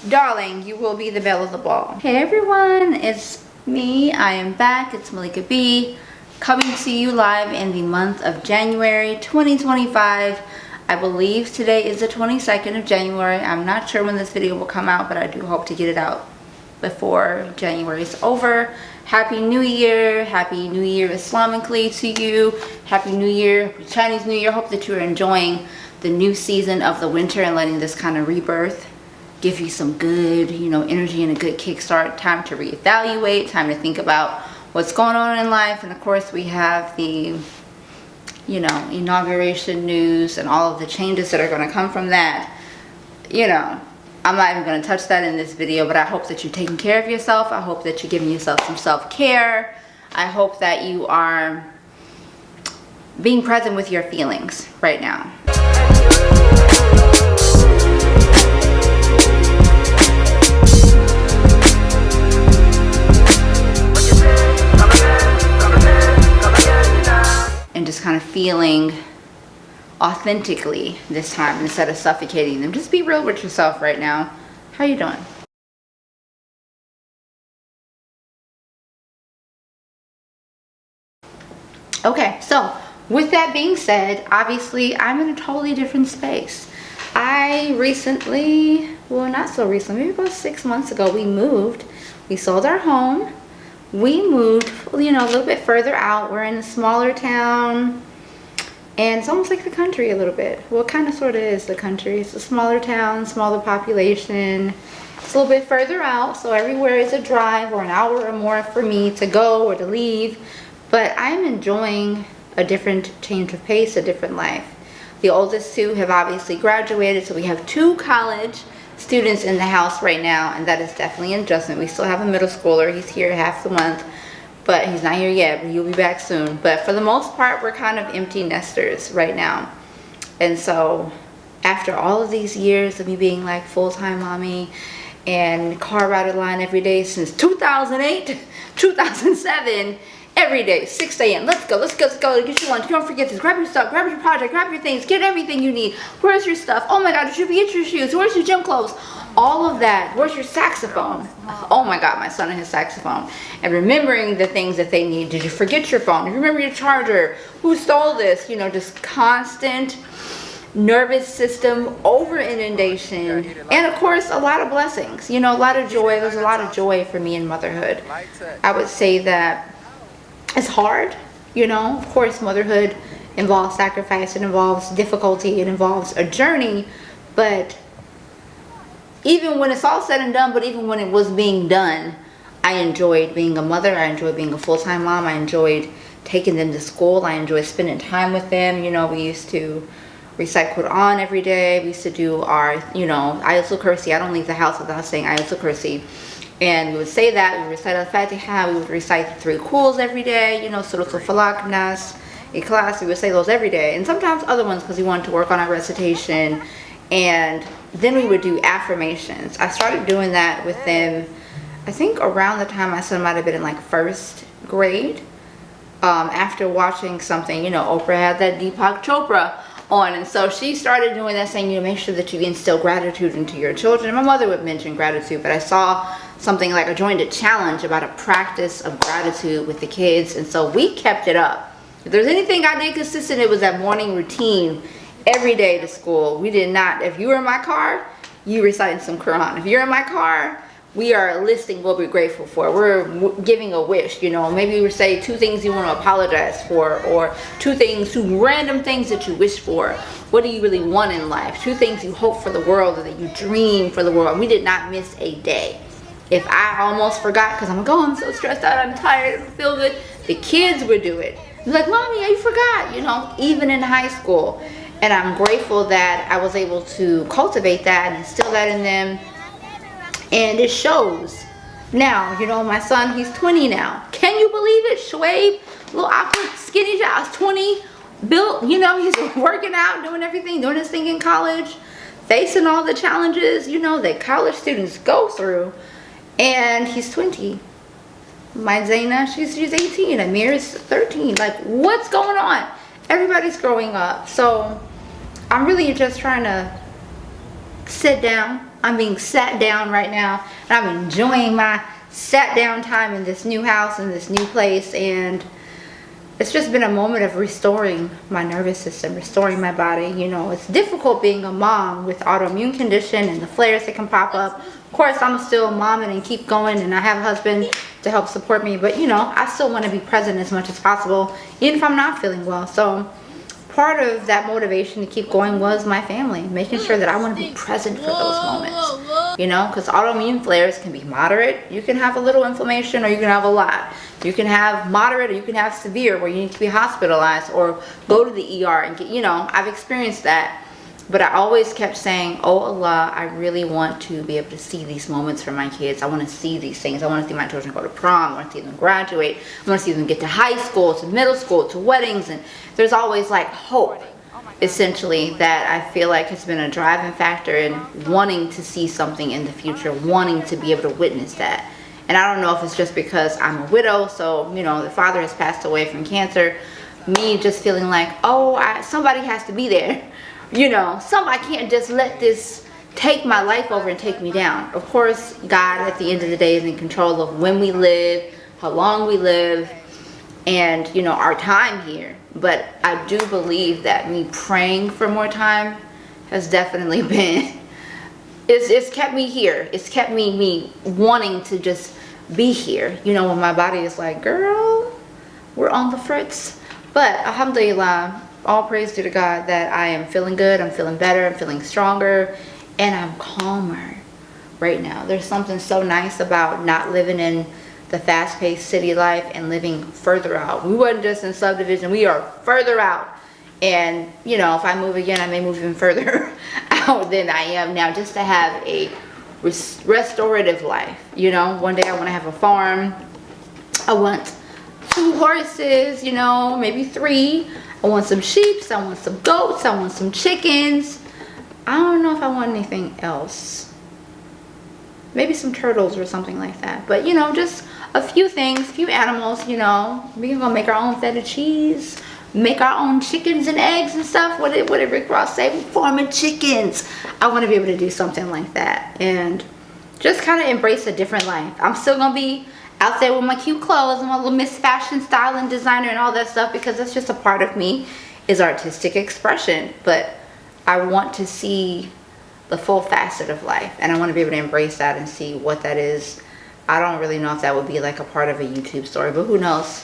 darling, you will be the belle of the ball. Hey everyone, it's me. I am back. It's MalikaB coming to you live in the month of January 2025. I believe today is the 22nd of January. I'm not sure when this video will come out, but I do hope to get it out before January is over. Happy New Year. Happy New Year Islamically to you. Happy New Year, Chinese New Year. Hope that you're enjoying the new season of the winter and letting this kind of rebirth give you some good, energy and a good kickstart. Time to reevaluate, time to think about what's going on in life. And of course we have the, inauguration news and all of the changes that are going to come from that. I'm not even going to touch that in this video, but I hope that you're taking care of yourself. I hope that you're giving yourself some self-care. I hope that you are being present with your feelings right now. And just kind of feeling authentically this time instead of suffocating them. Just be real with yourself right now. How you doing? Okay, so with that being said, obviously I'm in a totally different space. I recently, well not so recently, maybe about 6 months ago, we moved. We sold our home. We moved, a little bit further out. We're in a smaller town. And it's almost like the country a little bit. Well, it kind of sort of is the country. It's a smaller town, smaller population. It's a little bit further out, so everywhere is a drive or an hour or more for me to go or to leave. But I'm enjoying a different change of pace, a different life. The oldest two have obviously graduated, so we have 2 college students in the house right now, and that is definitely an adjustment. We still have a middle schooler. He's here half the month. But he's not here yet, but he'll be back soon. But for the most part, we're kind of empty nesters right now. And so after all of these years of me being like full-time mommy and car ride line every day since 2008, 2007, every day, 6 a.m. Let's go, get your lunch. Don't forget this. Grab your stuff, grab your project, grab your things, get everything you need. Where's your stuff? Oh my God, you should get your shoes. Where's your gym clothes? All of that. Where's your saxophone? Oh my God, my son and his saxophone. And remembering the things that they need. Did you forget your phone? Did you remember your charger? Who stole this? Just constant nervous system over inundation. And of course, a lot of blessings. A lot of joy. There's a lot of joy for me in motherhood. I would say that it's hard. Of course, motherhood involves sacrifice. It involves difficulty. It involves a journey. But even when it's all said and done, but even when it was being done, I enjoyed being a mother. I enjoyed being a full-time mom. I enjoyed taking them to school. I enjoyed spending time with them. We used to recite Quran every day. We used to do our, Ayatul Kursi. I don't leave the house without saying Ayatul Kursi. And we would say that. We would recite Al-Fatiha. We would recite the 3 Quls every day. Surah Al-Falaq, Nas, Ikhlas. We would say those every day. And sometimes other ones because we wanted to work on our recitation. And then we would do affirmations. I started doing that with them, I think around the time my son might have been in like 1st grade. After watching something, Oprah had that Deepak Chopra on. And so she started doing that, saying, make sure that you instill gratitude into your children. My mother would mention gratitude, but I saw something like I joined a challenge about a practice of gratitude with the kids. And so we kept it up. If there's anything I did consistent, it was that morning routine. Every day to school. We did not, if you were in my car, you reciting some Quran. If you're in my car, we are listing what we're grateful for. We're giving a wish, maybe we say 2 things you want to apologize for, or 2 random things that you wish for. What do you really want in life? 2 things you hope for the world, or that you dream for the world. We did not miss a day. If I almost forgot, because I'm like, oh, I'm so stressed out, I'm tired, I don't feel good, the kids would do it. They're like, mommy, you forgot, even in high school. And I'm grateful that I was able to cultivate that and instill that in them. And it shows. Now, my son, he's 20 now. Can you believe it? Shoaib, little awkward, skinny child, 20, built, he's working out, doing everything, doing his thing in college, facing all the challenges, that college students go through. And he's 20. My Zaina, she's 18. Amir is 13. Like, what's going on? Everybody's growing up. So I'm really just trying to sit down I'm being sat down right now, and I'm enjoying my sat down time in this new house, in this new place, and it's just been a moment of restoring my nervous system, restoring my body. You know, it's difficult being a mom with autoimmune condition and the flares that can pop up. Of course, I'm still a mom and keep going, and I have a husband to help support me, but you know, I still want to be present as much as possible, even if I'm not feeling well. So part of that motivation to keep going was my family, making sure that I want to be present for those moments, you know, because autoimmune flares can be moderate. You can have a little inflammation, or you can have a lot. You can have moderate, or you can have severe, where you need to be hospitalized or go to the ER and get, you know, I've experienced that. But I always kept saying, oh Allah, I really want to be able to see these moments for my kids. I want to see these things. I want to see my children go to prom. I want to see them graduate. I want to see them get to high school, to middle school, to weddings. And there's always like hope, essentially, that I feel like has been a driving factor in wanting to see something in the future, wanting to be able to witness that. And I don't know if it's just because I'm a widow, so, you know, the father has passed away from cancer. Me just feeling like, oh, somebody has to be there. You know, I can't just let this take my life over and take me down. Of course, God at the end of the day is in control of when we live, how long we live, and, you know, our time here. But I do believe that me praying for more time has definitely been, it's kept me here. It's kept me wanting to just be here. You know, when my body is like, girl, we're on the fritz. But alhamdulillah, all praise to God that I am feeling good, I'm feeling better, I'm feeling stronger, and I'm calmer right now. There's something so nice about not living in the fast-paced city life and living further out. We wasn't just in subdivision, we are further out. And, you know, if I move again, I may move even further out than I am now, just to have a restorative life. You know, one day I want to have a farm. I want 2 horses, you know, maybe 3. I want some sheep, I want some goats, I want some chickens. I don't know if I want anything else. Maybe some turtles or something like that. But, you know, just a few things, a few animals, you know. We're going to make our own feta cheese, make our own chickens and eggs and stuff. What did Rick Ross say? We're farming chickens. I want to be able to do something like that. And just kind of embrace a different life. I'm still going to be out there with my cute clothes and my little Miss Fashion style and designer and all that stuff, because that's just a part of me, is artistic expression. But I want to see the full facet of life, and I want to be able to embrace that and see what that is. I don't really know if that would be like a part of a YouTube story, but who knows?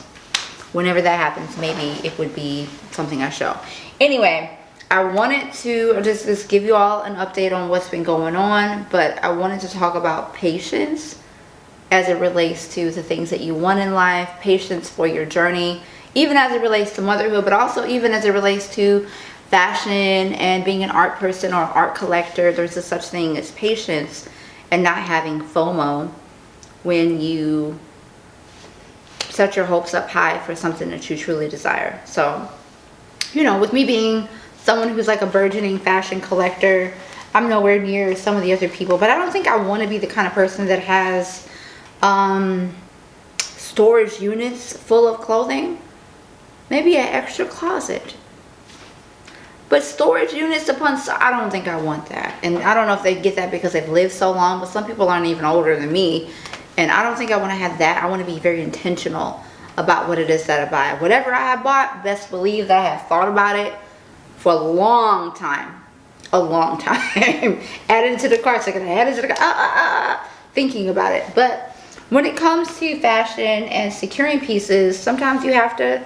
Whenever that happens, maybe it would be something I show. Anyway, I wanted to just give you all an update on what's been going on, but I wanted to talk about patience as it relates to the things that you want in life, patience for your journey, even as it relates to motherhood, but also even as it relates to fashion and being an art person or art collector. There's a such thing as patience and not having FOMO when you set your hopes up high for something that you truly desire. So, you know, with me being someone who's like a burgeoning fashion collector, I'm nowhere near some of the other people, but I don't think I want to be the kind of person that has storage units full of clothing. Maybe an extra closet, but storage units upon, I don't think I want that. And I don't know if they get that because they've lived so long, but some people aren't even older than me, and I don't think I want to have that. I want to be very intentional about what it is that I buy. Whatever I have bought, best believe that I have thought about it for a long time. Add it to the cart, so I can add it to the cart, thinking about it. But when it comes to fashion and securing pieces, sometimes you have to,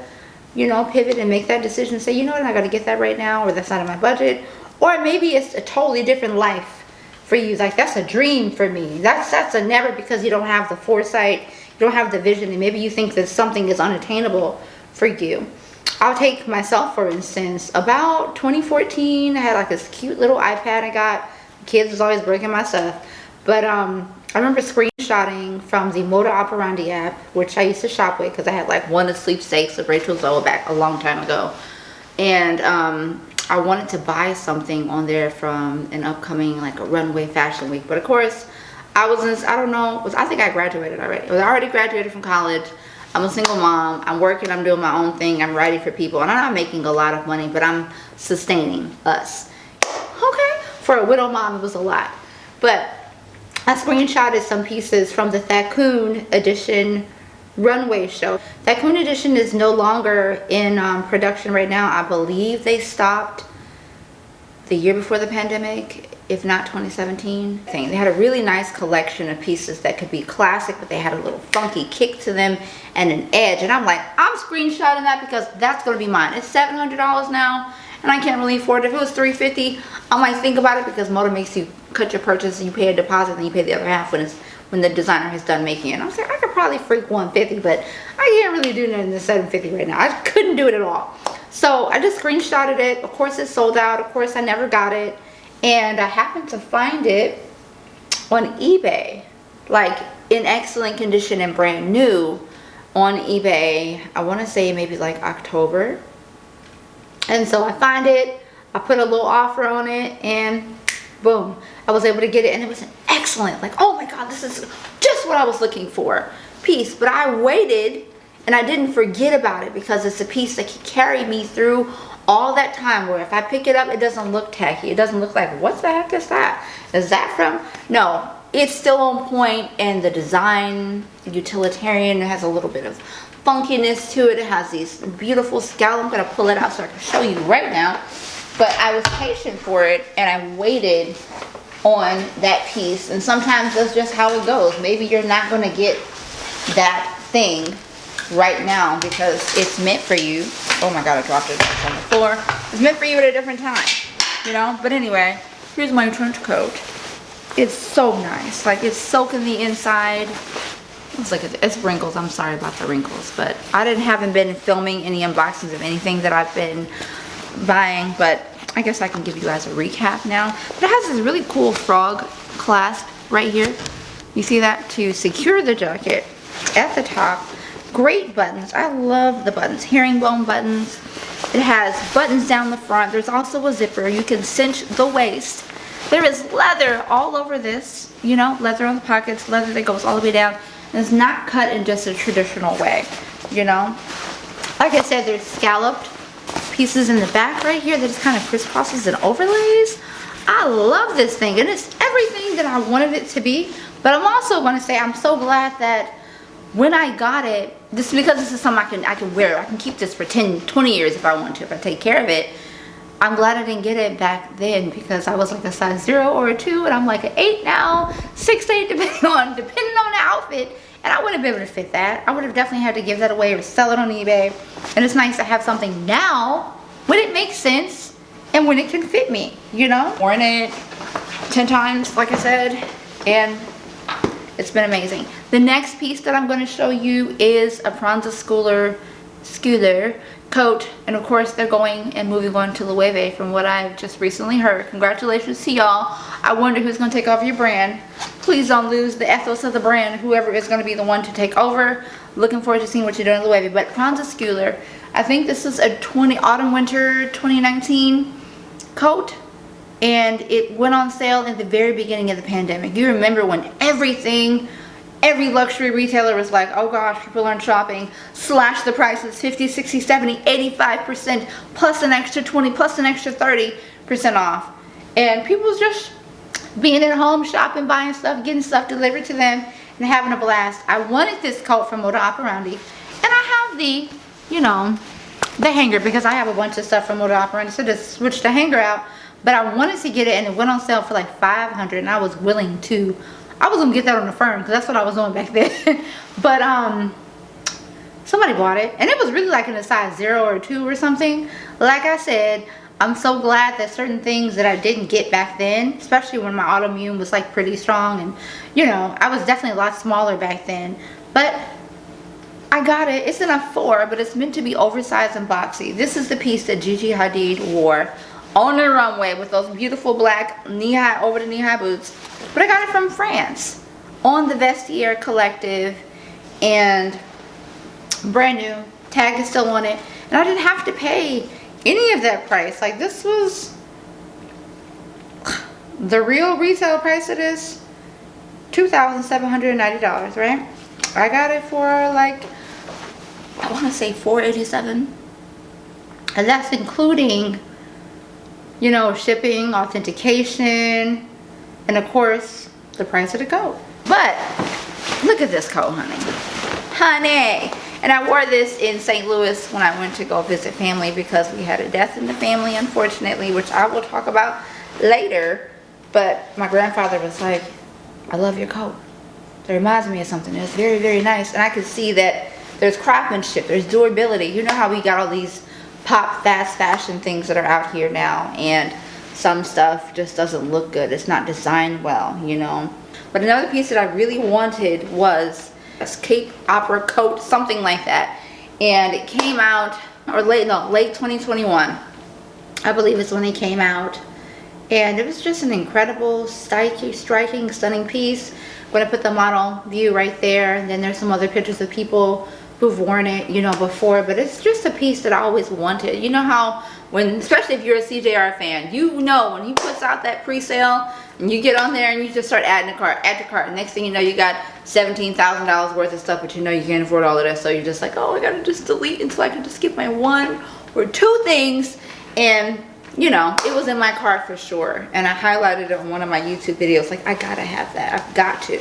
you know, pivot and make that decision and say, you know what, I got to get that right now, or that's not in my budget. Or maybe it's a totally different life for you. Like, that's a dream for me. That's a never, because you don't have the foresight, you don't have the vision, and maybe you think that something is unattainable for you. I'll take myself, for instance. About 2014, I had like this cute little iPad I got. Kids was always breaking my stuff. But I remember screenshotting from the Moda Operandi app, which I used to shop with because I had like one of the sweepstakes of Rachel Zoe back a long time ago. And I wanted to buy something on there from an upcoming like a runway fashion week. But of course, I think I graduated already. I already graduated from college. I'm a single mom. I'm working. I'm doing my own thing. I'm writing for people. And I'm not making a lot of money, but I'm sustaining us. Okay. For a widow mom, it was a lot. But I screenshotted some pieces from the Thakoon Addition runway show. Thakoon Addition is no longer in production right now. I believe they stopped the year before the pandemic, if not 2017. They had a really nice collection of pieces that could be classic, but they had a little funky kick to them and an edge. And I'm like, I'm screenshotting that because that's gonna be mine. It's $700 now, and I can't really afford it. If it was $350, I might think about it, because Moda makes you cut your purchase and you pay a deposit and you pay the other half when the designer has done making it. And I'm saying I could probably freak $150, but I can't really do nothing in the $750 right now. I couldn't do it at all. So I just screenshotted it. Of course it's sold out. Of course I never got it. And I happened to find it on eBay, like in excellent condition and brand new on eBay. I want to say maybe like October. And so I find it, I put a little offer on it, and boom, I was able to get it. And it was an excellent, like, oh my God, this is just what I was looking for piece. But I waited and I didn't forget about it, because it's a piece that can carry me through all that time, where if I pick it up, it doesn't look tacky. It doesn't look like, what the heck is that? Is that from? No, it's still on point, and the design, utilitarian, it has a little bit of funkiness to it. It has these beautiful scallops. I'm gonna pull it out so I can show you right now. But I was patient for it, and I waited on that piece. And sometimes that's just how it goes. Maybe you're not gonna get that thing right now because it's meant for you. Oh my God, I dropped it on the floor. It's meant for you at a different time, you know? But anyway, here's my trench coat. It's so nice. Like, it's soaking the inside. Let's look at it. It's wrinkles. I'm sorry about the wrinkles, but haven't been filming any unboxings of anything that I've been buying, but I guess I can give you guys a recap now. But it has this really cool frog clasp right here. You see that? To secure the jacket at the top. Great buttons. I love the buttons. Herringbone buttons. It has buttons down the front. There's also a zipper. You can cinch the waist. There is leather all over this, you know, leather on the pockets, leather that goes all the way down. And it's not cut in just a traditional way, you know. Like I said, there's scalloped pieces in the back right here that just kind of crisscrosses and overlays. I love this thing, and it's everything that I wanted it to be. But I'm also going to say I'm so glad that when I got it, this because this is something I can wear. I can keep this for 10, 20 years if I want to, if I take care of it. I'm glad I didn't get it back then, because I was like a size 0 or a 2, and I'm like an 8 now, 6 to 8 depending on the outfit. And I wouldn't be able to fit that. I would have definitely had to give that away or sell it on eBay. And it's nice to have something now when it makes sense and when it can fit me, you know? Worn it 10 times, like I said, and it's been amazing. The next piece that I'm going to show you is a Proenza Schouler coat, and of course they're going and moving on to Loewe from what I've just recently heard. Congratulations to y'all. I wonder who's going to take over your brand. Please don't lose the ethos of the brand, whoever is going to be the one to take over. Looking forward to seeing what you're doing at Loewe. But Proenza Schouler, I think this is a autumn winter 2019 coat, and it went on sale in the very beginning of the pandemic. You remember when every luxury retailer was like, oh gosh, people aren't shopping, slash the prices 50, 60, 70, 85%, plus an extra 20, plus an extra 30% off. And people was just being at home, shopping, buying stuff, getting stuff delivered to them, and having a blast. I wanted this coat from Moda Operandi, and I have the, you know, the hanger, because I have a bunch of stuff from Moda Operandi, so just switched the hanger out. But I wanted to get it, and it went on sale for like $500, and I was willing to. I was gonna get that on the firm, because that's what I was doing back then. But somebody bought it, and it was really like in a size 0 or 2 or something. Like I said, I'm so glad that certain things that I didn't get back then, especially when my autoimmune was like pretty strong, and you know, I was definitely a lot smaller back then. But I got it. It's in a 4, but it's meant to be oversized and boxy. This is the piece that Gigi Hadid wore on the runway with those beautiful black knee-high, over the knee-high boots. But I got it from France on the Vestiaire Collective, and brand new. Tag is still on it, and I didn't have to pay any of that price. Like, this was the real retail price of this, $2,790, right? I got it for like, I want to say $487, and that's including, you know, shipping, authentication, And of course, the price of the coat. But look at this coat, honey. And I wore this in St. Louis when I went to go visit family because we had a death in the family, unfortunately, which I will talk about later. But my grandfather was like, I love your coat. It reminds me of something. It's very, very nice. And I could see that there's craftsmanship, there's durability. You know how we got all these pop fast fashion things that are out here now, and some stuff just doesn't look good. It's not designed well, you know. But another piece that I really wanted was a Cape Opera coat, something like that. And it came out, or late 2021. I believe it's when it came out. And it was just an incredible, striking, stunning piece. I'm going to put the model view right there. And then there's some other pictures of people who've worn it, you know, before. But it's just a piece that I always wanted. You know how when, especially if you're a CJR fan, you know when he puts out that pre-sale and you get on there and you just start adding to cart, add to cart. Next thing you know, you got $17,000 worth of stuff, but you know you can't afford all of that. So you're just like, oh, I got to just delete until I can just get my one or two things. And you know, it was in my cart for sure. And I highlighted it on one of my YouTube videos. Like, I gotta have that. I've got to.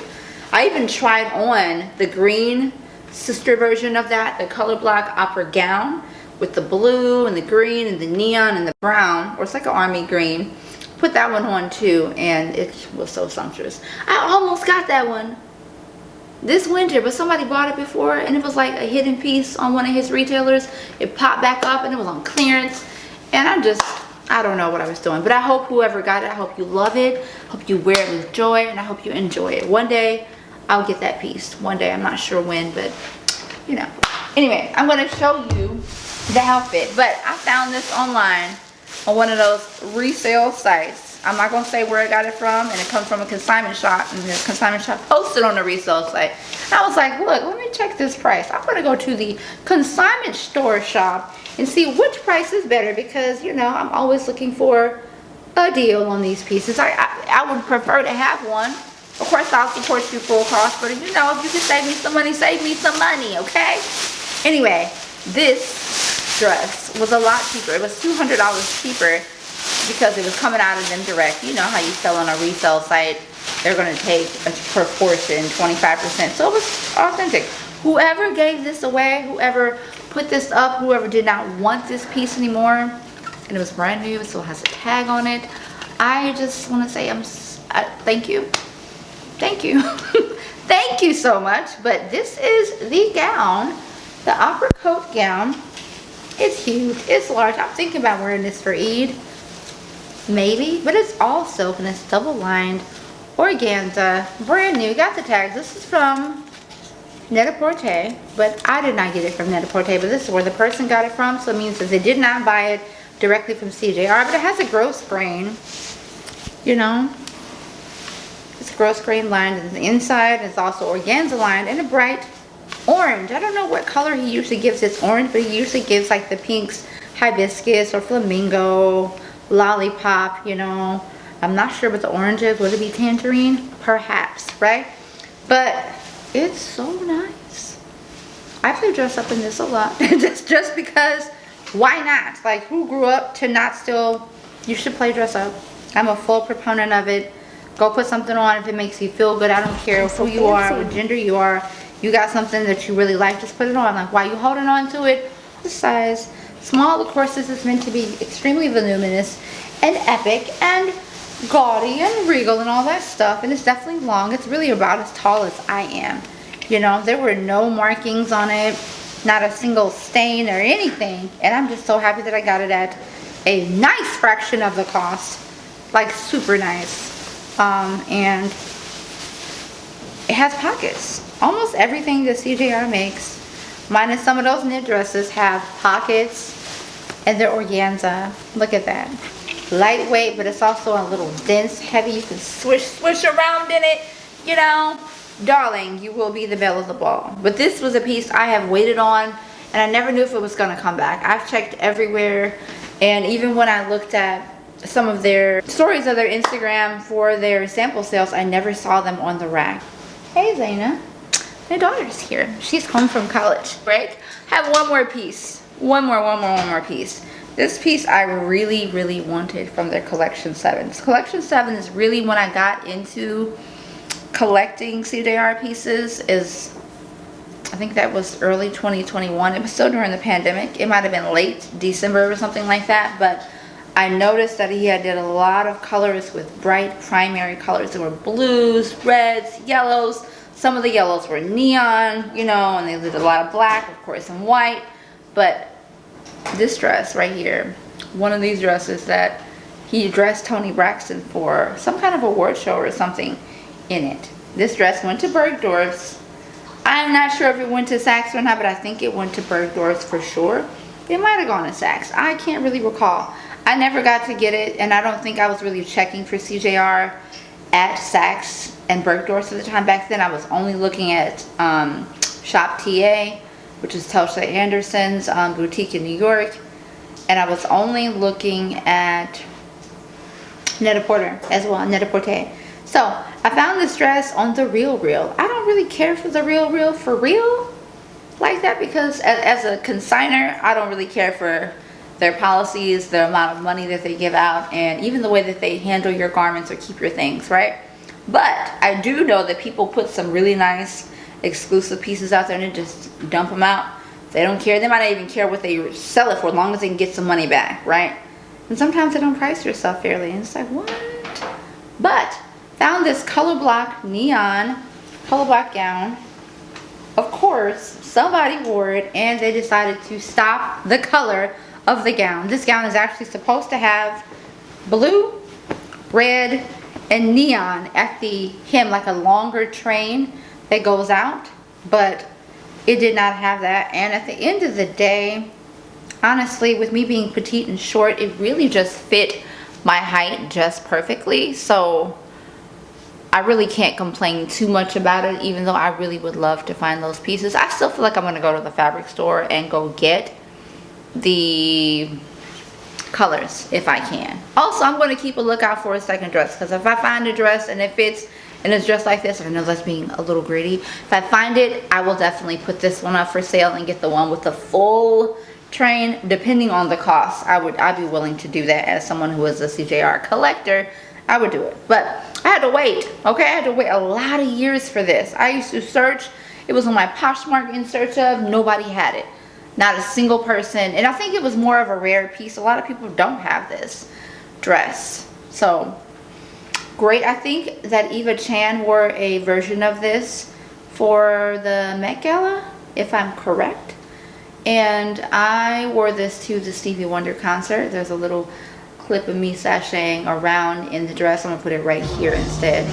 I even tried on the green sister version of that, the color block opera gown with the blue and the green and the neon and the brown, or it's like an army green. Put that one on too, and it was so sumptuous. I almost got that one this winter, but somebody bought it before, and it was like a hidden piece on one of his retailers. It popped back up, and it was on clearance. And I don't know what I was doing, but I hope whoever got it, I hope you love it, hope you wear it with joy, and I hope you enjoy it. One day, I'll get that piece. One day, I'm not sure when, but you know. Anyway, I'm going to show you the outfit, but I found this online on one of those resale sites. I'm not going to say where I got it from, and it comes from a consignment shop, and the consignment shop posted on the resale site. And I was like, look, let me check this price. I'm going to go to the consignment store shop and see which price is better, because you know I'm always looking for a deal on these pieces. I would prefer to have one. Of course, I'll support you full cost, but you know, if you can save me some money, save me some money, okay? Anyway, this dress was a lot cheaper. It was $200 cheaper because it was coming out of them direct. You know how you sell on a resale site, they're going to take a proportion, 25%. So it was authentic. Whoever gave this away, whoever put this up, whoever did not want this piece anymore, and it was brand new, so it has a tag on it, I just want to say thank you. Thank you. Thank you so much. But this is the gown, the opera coat gown. It's huge, it's large. I'm thinking about wearing this for Eid, maybe, but it's all silk and it's double lined organza, brand new. Got the tags. This is from Net-a-Porter, but I did not get it from Net-a-Porter, but this is where the person got it from, so it means that they did not buy it directly from CJR, but it has a gross grain, you know, it's gross grain lined in the inside. It's also organza lined and a bright orange. I don't know what color he usually gives its orange, but he usually gives like the pinks, hibiscus or flamingo, lollipop, you know. I'm not sure what the orange is. Would it be tangerine? Perhaps, right? But it's so nice. I play dress up in this a lot. just because, why not? Like, who grew up to not still, you should play dress up. I'm a full proponent of it. Go put something on if it makes you feel good. I don't care who you are, what gender you are. You got something that you really like, just put it on. Like, why you holding on to it? The size. Small, of course, this is meant to be extremely voluminous and epic and gaudy and regal and all that stuff. And it's definitely long. It's really about as tall as I am. You know, there were no markings on it, not a single stain or anything. And I'm just so happy that I got it at a nice fraction of the cost. Like, super nice. And it has pockets. Almost everything that CJR makes, minus some of those knit dresses, have pockets, and they're organza. Look at that. Lightweight, but it's also a little dense, heavy. You can swish around in it, you know. Darling, you will be the belle of the ball. But this was a piece I have waited on, and I never knew if it was going to come back. I've checked everywhere, and even when I looked at some of their stories of their Instagram for their sample sales, I never saw them on the rack. Hey, Zaina. My daughter's here. She's home from college, right? I have one more piece. One more piece. This piece I really, really wanted from their collection 7. Collection 7 is really when I got into collecting CJR pieces. I think that was early 2021. It was still during the pandemic. It might have been late December or something like that, but I noticed that he had did a lot of colors with bright primary colors. There were blues, reds, yellows. Some of the yellows were neon, you know, and they did a lot of black, of course, and white. But this dress right here, one of these dresses that he dressed Toni Braxton for some kind of award show or something in it. This dress went to Bergdorf's. I'm not sure if it went to Saks or not, but I think it went to Bergdorf's for sure. It might have gone to Saks. I can't really recall. I never got to get it, and I don't think I was really checking for CJR at Saks and Bergdorf's at the time. Back then, I was only looking at Shop TA, which is Telsha Anderson's boutique in New York, and I was only looking at Net-a-Porter as well, Net-a-Porter. So I found this dress on the Real. I don't really care for the Real for real like that, because as a consigner, I don't really care for their policies, the amount of money that they give out, and even the way that they handle your garments or keep your things, right? But I do know that people put some really nice exclusive pieces out there and just dump them out. They don't care. They might not even care what they sell it for, as long as they can get some money back, right? And sometimes they don't price your stuff fairly, and it's like, what? But found this color block neon color block gown. Of course, somebody wore it and they decided to stop the color of the gown. This gown is actually supposed to have blue, red, and neon at the hem, like a longer train that goes out, but it did not have that. And at the end of the day, honestly, with me being petite and short, it really just fit my height just perfectly. So I really can't complain too much about it, even though I really would love to find those pieces. I still feel like I'm gonna go to the fabric store and go get the colors if I can. Also, I'm going to keep a lookout for a second dress, because if I find a dress and it fits and it's just like this, I know that's being a little greedy. If I find it, I will definitely put this one up for sale and get the one with the full train, depending on the cost. I'd be willing to do that. As someone who is a CJR collector, I would do it. But I had to wait, okay? I had to wait a lot of years for this. I used to search. It was on my Poshmark in search of. Nobody had it. Not a single person. And I think it was more of a rare piece. A lot of people don't have this dress. So great. I think that Eva Chan wore a version of this for the Met Gala, if I'm correct. And I wore this to the Stevie Wonder concert. There's a little clip of me sashaying around in the dress. I'm gonna put it right here instead.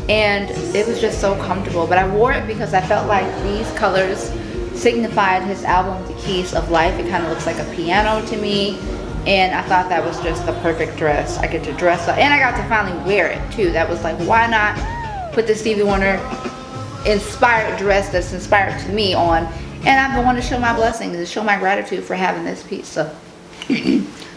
And it was just so comfortable. But I wore it because I felt like these colors signified his album, The Keys of Life. It kind of looks like a piano to me, and I thought that was just the perfect dress. I get to dress up, and I got to finally wear it too. That was like, why not put the Stevie Wonder inspired dress that's inspired to me on? And I want to show my blessings and show my gratitude for having this piece.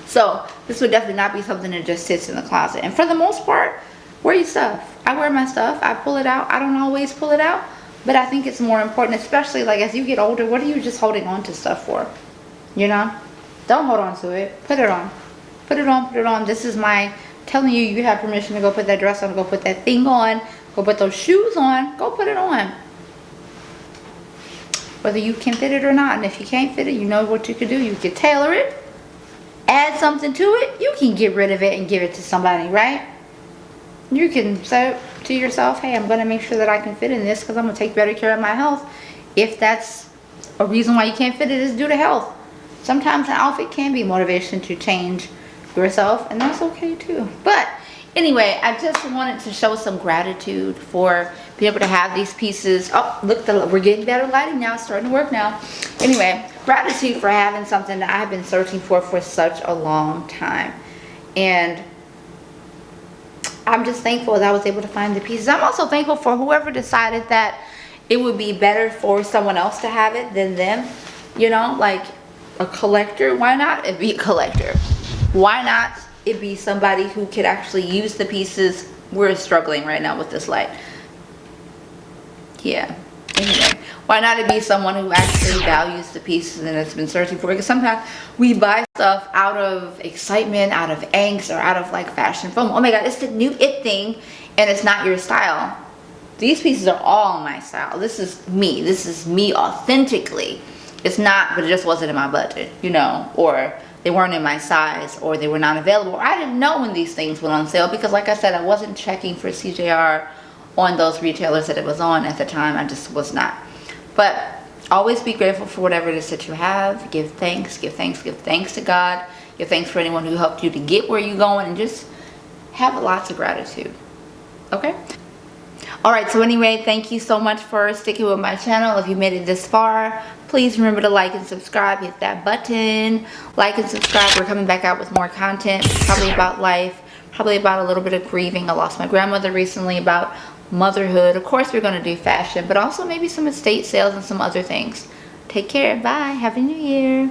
So this would definitely not be something that just sits in the closet. And for the most part, wear your stuff. I wear my stuff. I pull it out. I don't always pull it out, but I think it's more important, especially like as you get older. What are you just holding on to stuff for? You know? Don't hold on to it. Put it on. Put it on. Put it on. This is my telling you, you have permission to go put that dress on, go put that thing on, go put those shoes on, go put it on. Whether you can fit it or not. And if you can't fit it, you know what you could do. You could tailor it, add something to it. You can get rid of it and give it to somebody, right? You can say to yourself, hey, I'm going to make sure that I can fit in this because I'm going to take better care of my health. If that's a reason why you can't fit it is due to health. Sometimes an outfit can be motivation to change yourself, and that's okay too. But anyway, I just wanted to show some gratitude for being able to have these pieces. Oh, look, we're getting better lighting now. It's starting to work now. Anyway, gratitude for having something that I've been searching for such a long time. And I'm just thankful that I was able to find the pieces. I'm also thankful for whoever decided that it would be better for someone else to have it than them. You know, like a collector. Why not it be a collector? Why not it be somebody who could actually use the pieces? We're struggling right now with this light. Yeah. Anyway, why not it be someone who actually values the pieces and has been searching for it? Because sometimes we buy stuff out of excitement, out of angst, or out of like fashion FOMO. Oh my god, it's the new it thing and it's not your style. These pieces are all my style. This is me authentically. It's not, but it just wasn't in my budget, you know, or they weren't in my size, or they were not available. I didn't know when these things went on sale because, like I said, I wasn't checking for CJR on those retailers that it was on at the time. I just was not. But always be grateful for whatever it is that you have. Give thanks to God. Give thanks for anyone who helped you to get where you're going, and just have lots of gratitude. Okay? Alright, so anyway, thank you so much for sticking with my channel. If you made it this far, please remember to like and subscribe. Hit that button. Like and subscribe. We're coming back out with more content, probably about life, probably about a little bit of grieving. I lost my grandmother recently, about motherhood. Of course, we're going to do fashion, but also maybe some estate sales and some other things. Take care. Bye. Happy New Year.